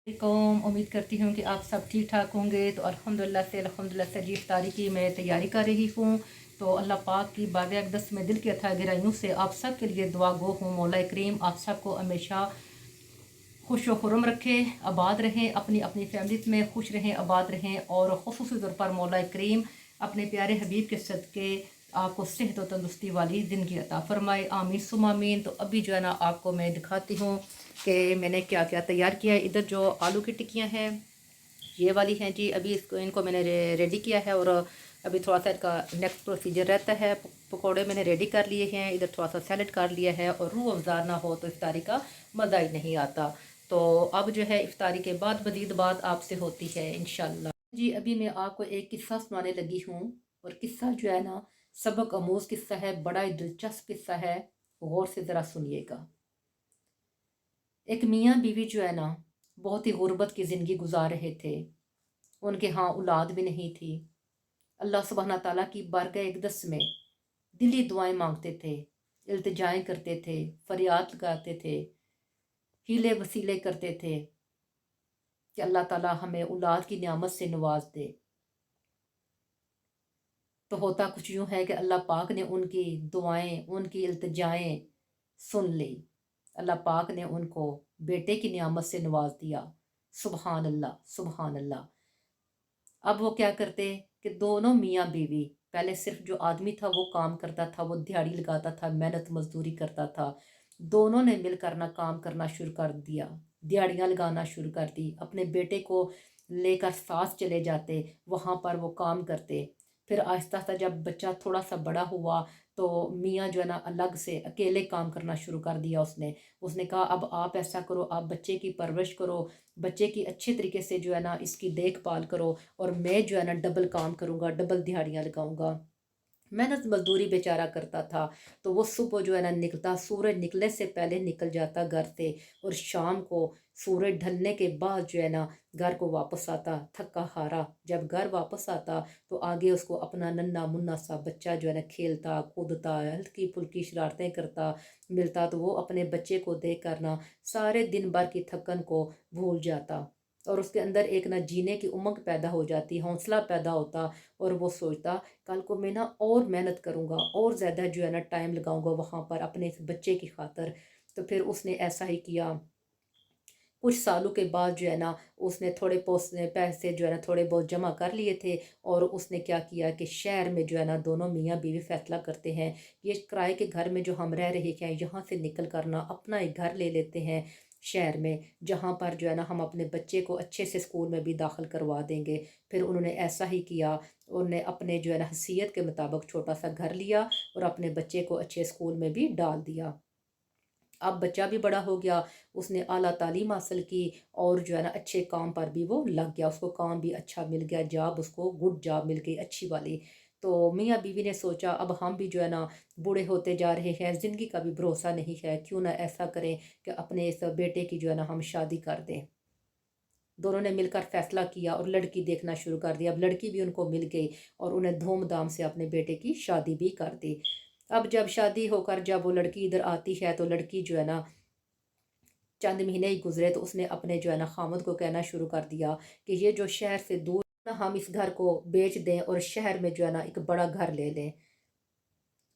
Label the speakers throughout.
Speaker 1: वालेकुम। उम्मीद करती हूँ कि आप सब ठीक ठाक होंगे। तो अल्हम्दुलिल्लाह से जी इफ्तारी की मैं तैयारी कर रही हूँ। तो अल्लाह पाक की बारगाह अक़दस में दिल की अथाह गहराइयों से आप सब के लिए दुआ गो हूँ। मौला करीम आप सबको हमेशा खुश व खुर्रम रखे, आबाद रहें, अपनी अपनी फैमिली में खुश रहें, आबाद रहें। और ख़ुसूसी तौर पर मौला करीम अपने प्यारे हबीब के सदक़े आपको सेहत और तंदुरुस्ती वाली ज़िंदगी अता फ़रमाए। आमीन सुम्मा आमीन। तो अभी जो है ना आपको मैं दिखाती हूँ कि मैंने क्या क्या तैयार किया है। इधर जो आलू की टिक्कियाँ हैं ये वाली हैं जी। अभी इनको मैंने रेडी किया है और अभी थोड़ा सा इसका नेक्स्ट प्रोसीजर रहता है। पकौड़े मैंने रेडी कर लिए हैं। इधर थोड़ा सा सैलड कर लिया है। और रूह अफ़ज़ा ना हो तो इफ्तारी का मज़ा ही नहीं आता। तो अब जो है इफ्तारी के बाद मज़ीद बात आपसे होती है इंशाल्लाह जी। अभी मैं आपको एक किस्सा सुनाने लगी हूँ। और किस्सा जो है ना सबक आमूज़ किस्सा है, बड़ा ही दिलचस्प किस्सा है। गौर से ज़रा सुनिएगा। एक मियाँ बीवी जो है ना बहुत ही गुर्बत की ज़िंदगी गुजार रहे थे। उनके यहाँ औलाद भी नहीं थी। अल्लाह सुब्हाना ताला की बारगाह अक़दस में दिली दुआएं मांगते थे, इल्तिजाएं करते थे, फरियाद लगाते थे, हीले वसीले करते थे कि अल्लाह ताला हमें औलाद की नियामत से नवाज दे। तो होता कुछ यूँ है कि अल्लाह पाक ने उनकी दुआएं, उनकी इल्तिजाएं सुन ली। अल्लाह पाक ने उनको बेटे की नियामत से नवाज दिया। सुबहान अल्लाह, सुबहान अल्लाह। अब वो क्या करते कि दोनों मियाँ बीवी, पहले सिर्फ जो आदमी था वो काम करता था, वो दिहाड़ी लगाता था, मेहनत मजदूरी करता था। दोनों ने मिलकर ना काम करना शुरू कर दिया, दिहाड़ियाँ लगाना शुरू कर दी। अपने बेटे को लेकर साथ चले जाते, वहाँ पर वो काम करते। फिर आहिस्ता आहिस्ता जब बच्चा थोड़ा सा बड़ा हुआ तो मियाँ जो है ना अलग से अकेले काम करना शुरू कर दिया। उसने उसने कहा अब आप ऐसा करो, आप बच्चे की परवरिश करो, बच्चे की अच्छे तरीके से जो है ना इसकी देखभाल करो, और मैं जो है ना डबल काम करूँगा, डबल दिहाड़ियाँ लगाऊंगा। मेहनत मजदूरी बेचारा करता था। तो वो सुबह जो है ना निकलता, सूरज निकलने से पहले निकल जाता घर से, और शाम को सूरज ढलने के बाद जो है ना घर को वापस आता थका हारा। जब घर वापस आता तो आगे उसको अपना नन्ना मुन्ना सा बच्चा जो है ना खेलता कूदता हल्की फुल्की शरारतें करता मिलता। तो वो अपने बच्चे को देख कर ना सारे दिन भर की थकन को भूल जाता, और उसके अंदर एक ना जीने की उमंग पैदा हो जाती, हौसला पैदा होता। और वो सोचता कल को मैं ना और मेहनत करूँगा, और ज़्यादा जो है ना टाइम लगाऊंगा वहाँ पर अपने इस बच्चे की खातर। तो फिर उसने ऐसा ही किया। कुछ सालों के बाद जो है ना उसने थोड़े पैसे जो है ना थोड़े बहुत जमा कर लिए थे। और उसने क्या किया कि शहर में जो है ना दोनों मियाँ बीवी फैसला करते हैं, ये किराए के घर में जो हम रह रहे हैं यहाँ से निकल कर ना अपना एक घर ले लेते हैं शहर में, जहाँ पर जो है ना हम अपने बच्चे को अच्छे से स्कूल में भी दाखिल करवा देंगे। फिर उन्होंने ऐसा ही किया। उन्होंने अपने जो है ना हैसियत के मुताबिक छोटा सा घर लिया और अपने बच्चे को अच्छे स्कूल में भी डाल दिया। अब बच्चा भी बड़ा हो गया, उसने आला तालीम हासिल की, और जो है ना अच्छे काम पर भी वो लग गया, उसको काम भी अच्छा मिल गया, जॉब उसको गुड जॉब मिल गई अच्छी वाली। तो मियाँ बीवी ने सोचा अब हम भी जो है ना बूढ़े होते जा रहे हैं, ज़िंदगी का भी भरोसा नहीं है, क्यों ना ऐसा करें कि अपने इस बेटे की जो है ना हम शादी कर दें। दोनों ने मिलकर फैसला किया और लड़की देखना शुरू कर दिया। अब लड़की भी उनको मिल गई और उन्हें धूमधाम से अपने बेटे की शादी भी कर दी। अब जब शादी होकर जब वो लड़की इधर आती है तो लड़की जो है ना चंद महीने ही गुजरे तो उसने अपने जो है ना खामद को कहना शुरू कर दिया कि ये जो शहर से दूर ना हम इस घर को बेच दें और शहर में जो है ना एक बड़ा घर ले लें।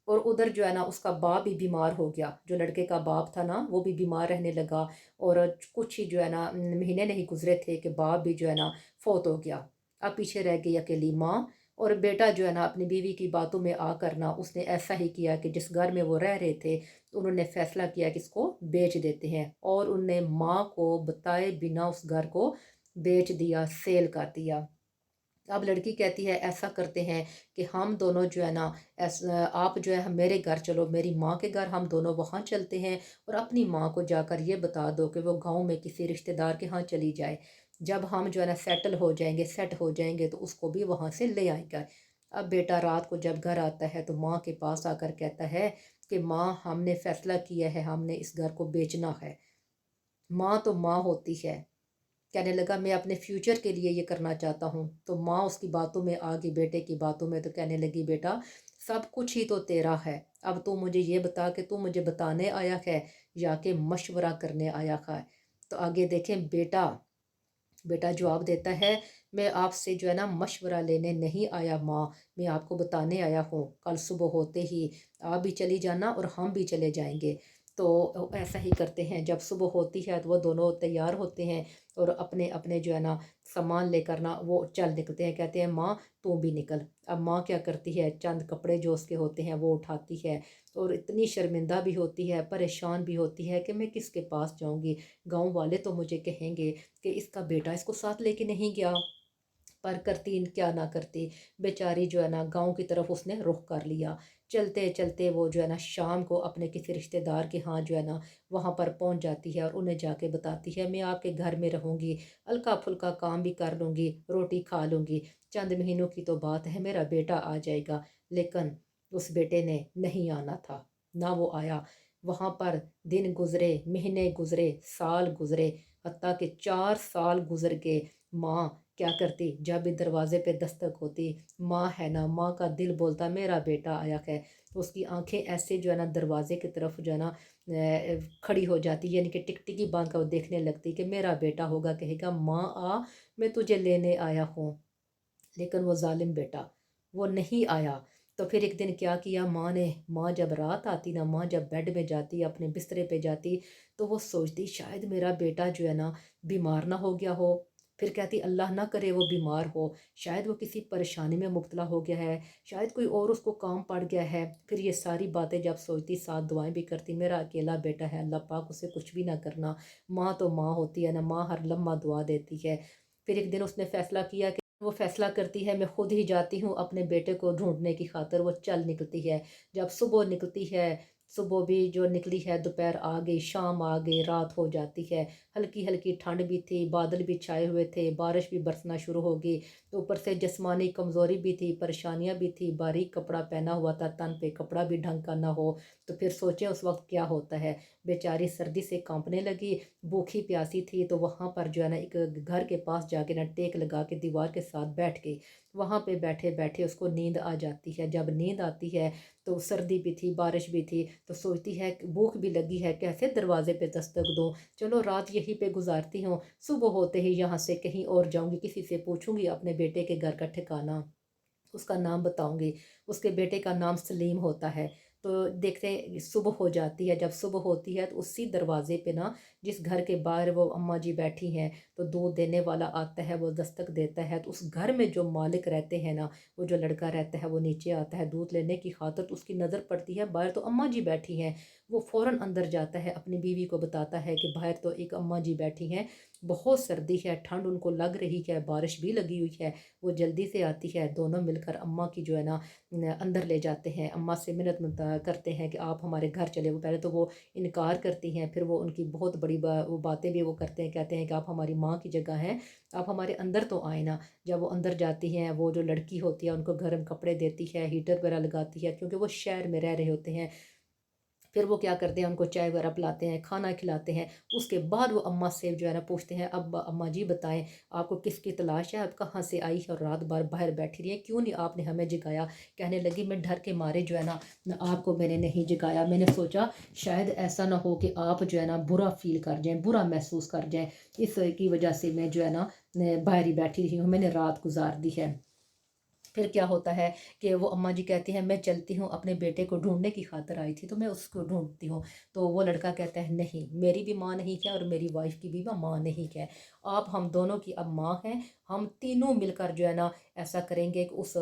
Speaker 1: और उधर जो है ना उसका बाप भी बीमार हो गया, जो लड़के का बाप था ना वो भी बीमार रहने लगा। और कुछ ही जो है ना महीने नहीं गुजरे थे कि बाप भी जो है ना फौत हो गया। अब पीछे रह गई अकेली माँ। और बेटा जो है ना अपनी बीवी की बातों में आकर ना उसने ऐसा ही किया कि जिस घर में वो रह रहे थे उन्होंने फैसला किया कि इसको बेच देते हैं, और उनने माँ को बताए बिना उस घर को बेच दिया, सेल कर दिया। अब लड़की कहती है ऐसा करते हैं कि हम दोनों जो है ना ऐसा आप जो है मेरे घर चलो, मेरी माँ के घर हम दोनों वहाँ चलते हैं, और अपनी माँ को जाकर ये बता दो कि वो गांव में किसी रिश्तेदार के यहाँ चली जाए। जब हम जो है ना सेट हो जाएंगे तो उसको भी वहाँ से ले आएगा। अब बेटा रात को जब घर आता है तो माँ के पास आकर कहता है कि माँ हमने फैसला किया है, हमने इस घर को बेचना है। माँ तो माँ होती है। कहने लगा मैं अपने फ्यूचर के लिए ये करना चाहता हूँ। तो माँ उसकी बातों में आ गई, बेटे की बातों में। तो कहने लगी बेटा सब कुछ ही तो तेरा है, अब तू मुझे ये बता कि तू मुझे बताने आया है या कि मशवरा करने आया है। तो आगे देखें बेटा بیٹا جواب دیتا ہے میں آپ سے جو ہے نا مشورہ لینے نہیں آیا ماں، میں آپ کو بتانے آیا ہوں، کل صبح ہوتے ہی آپ بھی چلی جانا اور ہم بھی چلے جائیں گے۔ تو ایسا ہی کرتے ہیں، جب صبح ہوتی ہے تو وہ دونوں تیار ہوتے ہیں اور اپنے اپنے جو ہے نا سامان لے کر نا وہ چل نکلتے ہیں، کہتے ہیں ماں تو بھی نکل۔ اب ماں کیا کرتی ہے، چند کپڑے جو اس کے ہوتے ہیں وہ اٹھاتی ہے اور اتنی شرمندہ بھی ہوتی ہے، پریشان بھی ہوتی ہے کہ میں کس کے پاس جاؤں گی، گاؤں والے تو مجھے کہیں گے کہ اس کا بیٹا اس کو ساتھ لے کے نہیں گیا۔ پر کرتی کیا نہ کرتی، بیچاری جو ہے نا گاؤں کی طرف اس نے رخ کر لیا۔ چلتے چلتے وہ جو ہے نا شام کو اپنے کسی رشتہ دار کے ہاں جو ہے نا وہاں پر پہنچ جاتی ہے اور انہیں جا کے بتاتی ہے میں آپ کے گھر میں رہوں گی، ہلکا پھلکا کام بھی کر لوں گی، روٹی کھا لوں گی، چند مہینوں کی تو بات ہے، میرا بیٹا آ جائے گا۔ لیکن اس بیٹے نے نہیں آنا تھا، نہ وہ آیا۔ وہاں پر دن گزرے، مہینے گزرے، سال گزرے، حتیٰ کہ 4 سال گزر کے ماں کیا کرتی، جب بھی دروازے پہ دستک ہوتی، ماں ہے نا، ماں کا دل بولتا میرا بیٹا آیا ہے، اس کی آنکھیں ایسے جو ہے نا دروازے کی طرف جو ہے نا کھڑی ہو جاتی، یعنی کہ ٹکٹکی باندھ کر وہ دیکھنے لگتی کہ میرا بیٹا ہوگا، کہے گا ماں آ میں تجھے لینے آیا ہوں۔ لیکن وہ ظالم بیٹا وہ نہیں آیا۔ تو پھر ایک دن کیا کیا ماں نے، ماں جب رات آتی نا، ماں جب بیڈ میں جاتی اپنے بسترے پہ جاتی تو وہ سوچتی شاید میرا بیٹا جو ہے نا بیمار نہ ہو گیا ہو، پھر کہتی اللہ نہ کرے وہ بیمار ہو، شاید وہ کسی پریشانی میں مبتلا ہو گیا ہے، شاید کوئی اور اس کو کام پڑ گیا ہے۔ پھر یہ ساری باتیں جب سوچتی، ساتھ دعائیں بھی کرتی میرا اکیلا بیٹا ہے، اللہ پاک اسے کچھ بھی نہ کرنا۔ ماں تو ماں ہوتی ہے نا، ماں ہر لمحہ دعا دیتی ہے۔ پھر ایک دن اس نے فیصلہ کیا کہ وہ فیصلہ کرتی ہے میں خود ہی جاتی ہوں اپنے بیٹے کو ڈھونڈنے کی خاطر۔ وہ چل نکلتی ہے، جب صبح نکلتی ہے، صبح بھی جو نکلی ہے دوپہر آ گئی، شام آ گئی، رات ہو جاتی ہے، ہلکی ہلکی ٹھنڈ بھی تھی، بادل بھی چھائے ہوئے تھے، بارش بھی برسنا شروع ہو گئی، تو اوپر سے جسمانی کمزوری بھی تھی، پریشانیاں بھی تھی، باریک کپڑا پہنا ہوا تھا، تن پہ کپڑا بھی ڈھنگ کا نہ ہو، تو پھر سوچیں اس وقت کیا ہوتا ہے۔ بیچاری سردی سے کانپنے لگی، بھوکی پیاسی تھی، تو وہاں پر جو ہے نا ایک گھر کے پاس جا کے نا ٹیک لگا کے دیوار کے ساتھ بیٹھ گئی۔ وہاں پہ بیٹھے بیٹھے اس کو نیند آ جاتی ہے، جب نیند آتی ہے تو سردی بھی تھی، بارش بھی تھی، تو سوچتی ہے بھوک بھی لگی ہے، کیسے دروازے پہ دستک دوں، چلو رات یہیں پہ گزارتی ہوں، صبح ہوتے ہی یہاں سے کہیں اور جاؤں گی، کسی سے پوچھوں گی اپنے بیٹے کے گھر کا ٹھکانہ، اس کا نام بتاؤں گی۔ اس کے بیٹے کا نام سلیم ہوتا ہے۔ تو دیکھتے ہیں صبح ہو جاتی ہے، جب صبح ہوتی ہے تو اسی دروازے پہ نا جس گھر کے باہر وہ اماں جی بیٹھی ہیں تو دودھ دینے والا آتا ہے، وہ دستک دیتا ہے، تو اس گھر میں جو مالک رہتے ہیں نا، وہ جو لڑکا رہتا ہے وہ نیچے آتا ہے دودھ لینے کی خاطر، تو اس کی نظر پڑتی ہے باہر تو اماں جی بیٹھی ہیں۔ وہ فوراً اندر جاتا ہے، اپنی بیوی کو بتاتا ہے کہ باہر تو ایک اماں جی بیٹھی ہیں، بہت سردی ہے، ٹھنڈ ان کو لگ رہی ہے، بارش بھی لگی ہوئی ہے۔ وہ جلدی سے آتی ہے، دونوں مل کر اماں کی جو ہے نا اندر لے جاتے ہیں، اماں سے منت کرتے ہیں کہ آپ ہمارے گھر چلے۔ وہ پہلے تو وہ انکار کرتی ہیں، پھر وہ ان کی بہت بڑی وہ باتیں بھی وہ کرتے ہیں، کہتے ہیں کہ آپ ہماری ماں کی جگہ ہیں، آپ ہمارے اندر تو آئیں نا۔ جب وہ اندر جاتی ہیں، وہ جو لڑکی ہوتی ہے ان کو گرم کپڑے دیتی ہے، ہیٹر وغیرہ لگاتی ہے، کیونکہ وہ شہر میں رہ رہے ہوتے ہیں۔ پھر وہ کیا کرتے ہیں، ان کو چائے وغیرہ پلاتے ہیں، کھانا کھلاتے ہیں۔ اس کے بعد وہ اماں سے جو ہے نا پوچھتے ہیں اب اماں جی بتائیں آپ کو کس کی تلاش ہے، آپ کہاں سے آئی ہے اور رات بھر باہر بیٹھی رہی ہے، کیوں نہیں آپ نے ہمیں جگایا؟ کہنے لگی میں ڈر کے مارے جو ہے نا آپ کو میں نے نہیں جگایا، میں نے سوچا شاید ایسا نہ ہو کہ آپ جو ہے نا برا فیل کر جائیں، برا محسوس کر جائیں، اس کی وجہ سے میں جو ہے نا باہر ہی بیٹھی رہی ہوں، میں نے رات گزار دی ہے۔ پھر کیا ہوتا ہے کہ وہ اماں جی کہتی ہیں میں چلتی ہوں، اپنے بیٹے کو ڈھونڈنے کی خاطر آئی تھی تو میں اس کو ڈھونڈتی ہوں۔ تو وہ لڑکا کہتا ہے نہیں، میری بھی ماں نہیں ہے اور میری وائف کی بھی ماں نہیں ہے، آپ ہم دونوں کی اب ماں ہیں، ہم تینوں مل کر جو ہے نا ایسا کریں گے کہ اس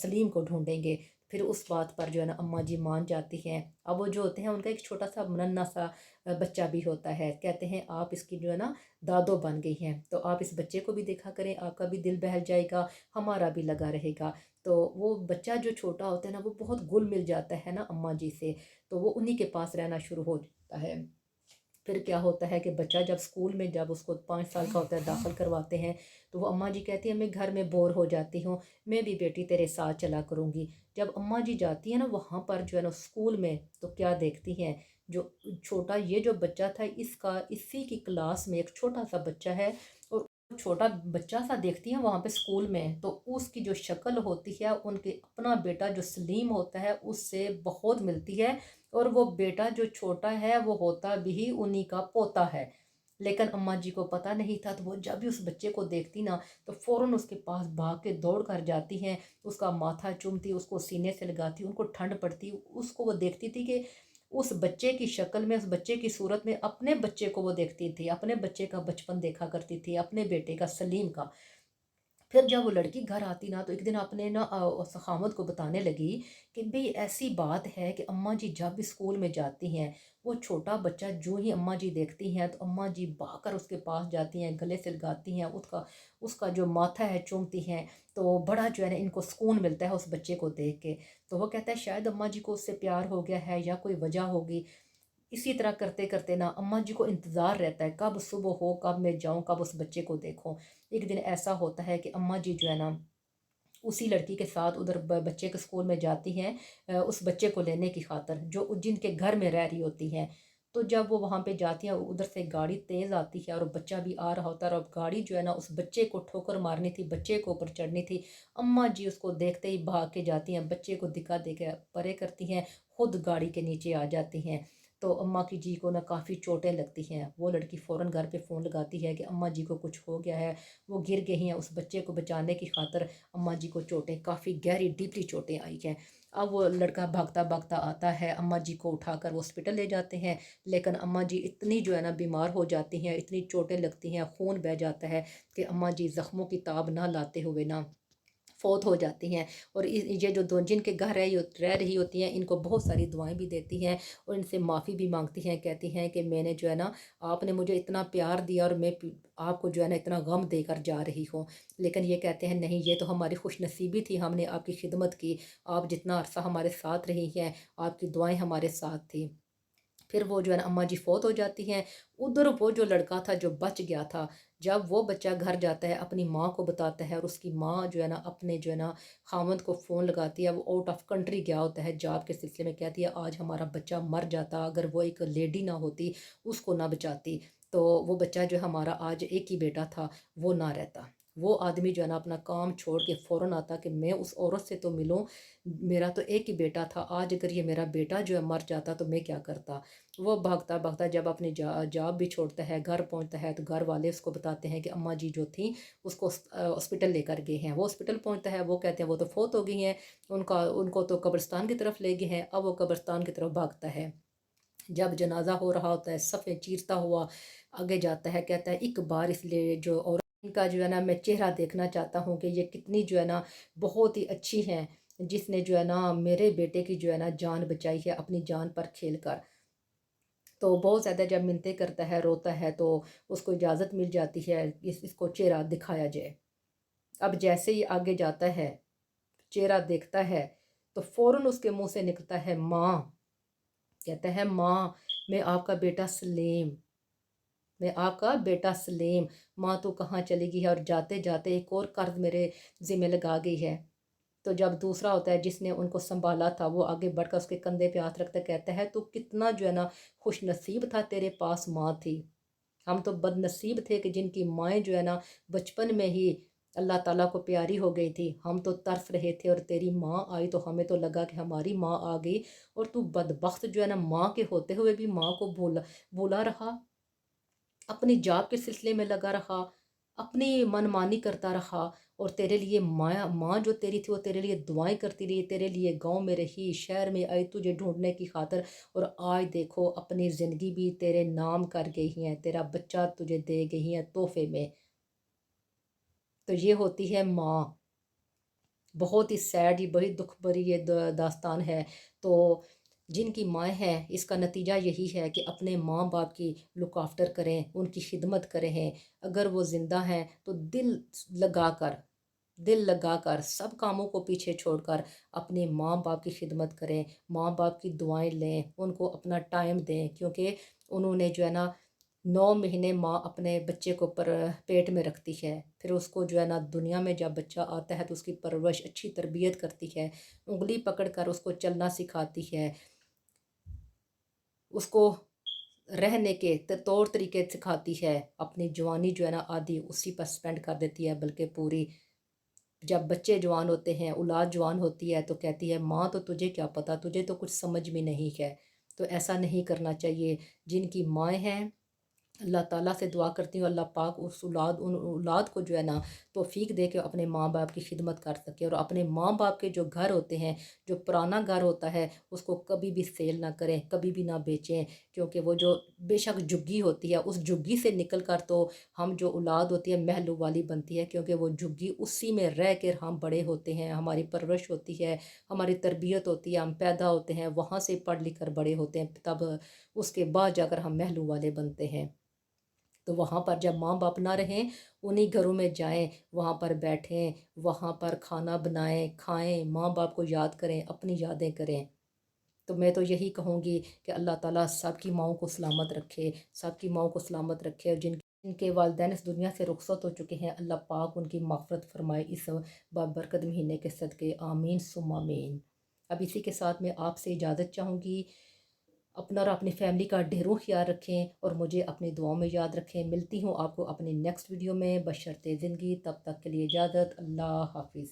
Speaker 1: سلیم کو ڈھونڈیں گے۔ پھر اس بات پر جو ہے نا اماں جی مان جاتی ہیں۔ اب وہ جو ہوتے ہیں ان کا ایک چھوٹا سا ننھا سا بچہ بھی ہوتا ہے، کہتے ہیں آپ اس کی جو ہے نا دادو بن گئی ہیں، تو آپ اس بچے کو بھی دیکھا کریں، آپ کا بھی دل بہل جائے گا، ہمارا بھی لگا رہے گا۔ تو وہ بچہ جو چھوٹا ہوتا ہے نا وہ بہت گل مل جاتا ہے نا اماں جی سے، تو وہ انہی کے پاس رہنا شروع ہو جاتا ہے۔ پھر کیا ہوتا ہے کہ بچہ جب اسکول میں جب اس کو 5 سال کا ہوتا ہے داخل کرواتے ہیں تو وہ اماں جی کہتی ہیں میں گھر میں بور ہو جاتی ہوں، میں بھی بیٹی تیرے ساتھ چلا کروں گی۔ جب اماں جی جاتی ہیں نا وہاں پر جو ہے نا اسکول میں، تو کیا دیکھتی ہیں، جو چھوٹا یہ جو بچہ تھا اسی کی کلاس میں ایک چھوٹا سا بچہ ہے، اور چھوٹا بچہ سا دیکھتی ہیں وہاں پہ اسکول میں، تو اس کی جو شکل ہوتی ہے ان کے اپنا بیٹا جو سلیم ہوتا ہے اس سے بہت ملتی ہے، اور وہ بیٹا جو چھوٹا ہے وہ ہوتا بھی انہی کا پوتا ہے، لیکن अम्मा जी को पता नहीं था, तो वो जब भी उस बच्चे को देखती ना तो फ़ौरन उसके पास भाग के दौड़ कर जाती हैं, उसका माथा चूमती, उसको सीने से लगाती, उनको ठंड पड़ती। उसको वो देखती थी कि उस बच्चे की शक्ल में, उस बच्चे की सूरत में अपने बच्चे को वो देखती थी, अपने बच्चे का बचपन देखा करती थी, अपने बेटे का सलीम का। फिर जब वो लड़की घर आती ना तो एक दिन अपने ना सखावत को बताने लगी कि भाई ऐसी बात है कि अम्मा जी जब भी स्कूल में जाती हैं, वो छोटा बच्चा जो ही अम्मा जी देखती हैं तो अम्मा जी भागकर उसके पास जाती हैं, गले से लगाती हैं, उसका उसका जो माथा है चूमती हैं। तो बड़ा जो है ना इनको सुकून मिलता है उस बच्चे को देख के। तो वो कहता है शायद अम्मा जी को उससे प्यार हो गया है या कोई वजह होगी। इसी तरह करते करते ना अम्मा जी को इंतज़ार रहता है कब सुबह हो, कब मैं जाऊँ, कब उस बच्चे को देखूँ। एक दिन ऐसा होता है कि अम्मा जी जो है ना उसी लड़की के साथ उधर बच्चे के स्कूल में जाती हैं, उस बच्चे को लेने की खातिर जो जिनके घर में रह रही होती हैं। तो जब वो वहाँ पे जाती हैं उधर से गाड़ी तेज़ आती है और बच्चा भी आ रहा होता है, और गाड़ी जो है ना उस बच्चे को ठोकर मारनी थी, बच्चे को ऊपर चढ़नी थी। अम्मा जी उसको देखते ही भाग के जाती हैं, बच्चे को दिखा दे के परे करती हैं, खुद गाड़ी के नीचे आ जाती हैं। तो अम्मा की जी को ना काफ़ी चोटें लगती हैं। वो लड़की फ़ौरन घर पे फ़ोन लगाती है कि अम्मा जी को कुछ हो गया है, वो गिर गई हैं। उस बच्चे को बचाने की खातिर अम्मा जी को चोटें, काफ़ी गहरी डीपली चोटें आई हैं। अब वो लड़का भागता भागता आता है, अम्मा जी को उठाकर हॉस्पिटल ले जाते हैं। लेकिन अम्मा जी इतनी जो है ना बीमार हो जाती हैं, इतनी चोटें लगती हैं, खून बह जाता है कि अम्मा जी ज़ख्मों की ताब ना लाते हुए ना फ़ौत हो जाती हैं। और ये जो दो जिनके घर रह रही होती हैं, इनको बहुत सारी दुआएं भी देती हैं और इनसे माफ़ी भी मांगती हैं। कहती हैं कि मैंने जो है ना, आपने मुझे इतना प्यार दिया और मैं आपको जो है ना इतना गम देकर जा रही हूँ। लेकिन ये कहते हैं नहीं, ये तो हमारी खुशनसीबी थी, हमने आपकी खिदमत की, आप जितना अरसा हमारे साथ रही हैं, आपकी दुआएं हमारे साथ थी। फिर वो जो है ना अम्मा जी फौत हो जाती हैं। उधर वो जो लड़का था जो बच गया था, जब वो बच्चा घर जाता है अपनी माँ को बताता है, और उसकी माँ जो है ना अपने जो है ना खामद को फ़ोन लगाती है। वो आउट ऑफ कंट्री गया होता है जॉब के सिलसिले में। कहती है आज हमारा बच्चा मर जाता अगर वो एक लेडी ना होती, उसको ना बचाती, तो वो बच्चा जो हमारा आज एक ही बेटा था वो ना रहता। वो आदमी जो है ना अपना काम छोड़ के फ़ौरन आता कि मैं उस औरत से तो मिलूं, मेरा तो एक ही बेटा था, आज अगर ये मेरा बेटा जो है मर जाता तो मैं क्या करता। वो भागता भागता जब अपनी जॉब भी छोड़ता है, घर पहुंचता है, तो घर वाले उसको बताते हैं कि अम्मा जी जो थी उसको हॉस्पिटल लेकर गए हैं। वो हॉस्पिटल पहुंचता है, वो कहते हैं वो तो फौत हो गई हैं, उनका उनको तो कब्रिस्तान की तरफ ले गए हैं। अब वो कब्रिस्तान की तरफ भागता है। जब जनाजा हो रहा होता है, सफ़े चीरता हुआ आगे जाता है, कहता है एक बार इसलिए जो औरत इनका जो है ना मैं चेहरा देखना चाहता हूँ कि ये कितनी जो है ना बहुत ही अच्छी हैं, जिसने जो है ना मेरे बेटे की जो है ना जान बचाई है अपनी जान पर खेल कर। तो बहुत ज़्यादा जब मिन्नतें करता है, रोता है, तो उसको इजाज़त मिल जाती है इसको चेहरा दिखाया जाए। अब जैसे ही आगे जाता है, चेहरा देखता है, तो फ़ौरन उसके मुंह से निकलता है माँ। कहता है माँ, मैं आपका बेटा सलीम, मैं आपका बेटा सलीम। माँ तो कहाँ चली गई है, और जाते जाते एक और कर्ज मेरे ज़िम्मे लगा गई है। तो जब दूसरा होता है जिसने उनको संभाला था, वो आगे बढ़कर उसके कंधे पे हाथ रखता कहता है तू कितना जो है ना खुश नसीब था, तेरे पास माँ थी। हम तो बदनसीब थे कि जिनकी माएँ जो है ना बचपन में ही अल्लाह ताला को प्यारी हो गई थी। हम तो तरस रहे थे और तेरी माँ आई तो हमें तो लगा कि हमारी माँ आ गई, और तू बदबख्त जो है ना माँ के होते हुए भी माँ को भूला रहा, अपनी जॉब के सिलसिले में लगा रहा, अपनी मनमानी करता रहा। और तेरे लिए माँ माँ जो तेरी थी वो तेरे लिए दुआएं करती रही, तेरे लिए गांव में रही, शहर में आई तुझे ढूंढने की खातिर, और आज देखो अपनी ज़िंदगी भी तेरे नाम कर गई है, तेरा बच्चा तुझे दे गई है तोहफे में। तो ये होती है माँ। बहुत ही सैड, ये बड़ी दुख भरी ये दास्तान है। तो जिनकी माँ हैं इसका नतीजा यही है कि अपने माँ बाप की लुक आफ्टर करें, उनकी खिदमत करें। अगर वो ज़िंदा हैं तो लगाकर दिल लगाकर सब कामों को पीछे छोड़कर अपने माँ बाप की खिदमत करें, माँ बाप की दुआएं लें, उनको अपना टाइम दें, क्योंकि उन्होंने जो है ना 9 महीने माँ अपने बच्चे को पेट में रखती है। फिर उसको जो है ना दुनिया में जब बच्चा आता है तो उसकी परवरिश अच्छी तरबियत करती है, उंगली पकड़ कर उसको चलना सिखाती है, उसको रहने के तौर तरीके सिखाती है। अपनी जवानी जो है ना आधी उसी पर स्पेंड कर देती है, बल्कि पूरी। जब बच्चे जवान होते हैं, औलाद जवान होती है, तो कहती है माँ तो तुझे क्या पता, तुझे तो कुछ समझ में नहीं है। तो ऐसा नहीं करना चाहिए। जिनकी माएँ हैं اللہ تعالیٰ سے دعا کرتی ہوں اللہ پاک ان اولاد کو جو ہے نا توفیق دے کے اپنے ماں باپ کی خدمت کر سکے، اور اپنے ماں باپ کے جو گھر ہوتے ہیں، جو پرانا گھر ہوتا ہے، اس کو کبھی بھی سیل نہ کریں، کبھی بھی نہ بیچیں، کیونکہ وہ جو بے شک جھگی ہوتی ہے، اس جھگی سے نکل کر تو ہم جو اولاد ہوتی ہے محلو والی بنتی ہے، کیونکہ وہ جھگی اسی میں رہ کر ہم بڑے ہوتے ہیں، ہماری پرورش ہوتی ہے، ہماری تربیت ہوتی ہے، ہم پیدا ہوتے ہیں، وہاں سے پڑھ لکھ کر بڑے ہوتے ہیں، تب اس کے بعد جا کر ہم محلو والے بنتے ہیں۔ تو وہاں پر جب ماں باپ نہ رہیں، انہی گھروں میں جائیں، وہاں پر بیٹھیں، وہاں پر کھانا بنائیں، کھائیں، ماں باپ کو یاد کریں، اپنی یادیں کریں۔ تو میں تو یہی کہوں گی کہ اللہ تعالیٰ سب کی ماؤں کو سلامت رکھے، سب کی ماؤں کو سلامت رکھے، اور جن کے والدین اس دنیا سے رخصت ہو چکے ہیں، اللہ پاک ان کی مغفرت فرمائے اس بابرکت مہینے کے صدقے، آمین ثم آمین۔ اب اسی کے ساتھ میں آپ سے اجازت چاہوں گی، اپنا اور اپنی فیملی کا ڈھیروں خیال رکھیں، اور مجھے اپنی دعاؤں میں یاد رکھیں۔ ملتی ہوں آپ کو اپنی نیکسٹ ویڈیو میں بشرط زندگی، تب تک کے لیے اجازت، اللہ حافظ۔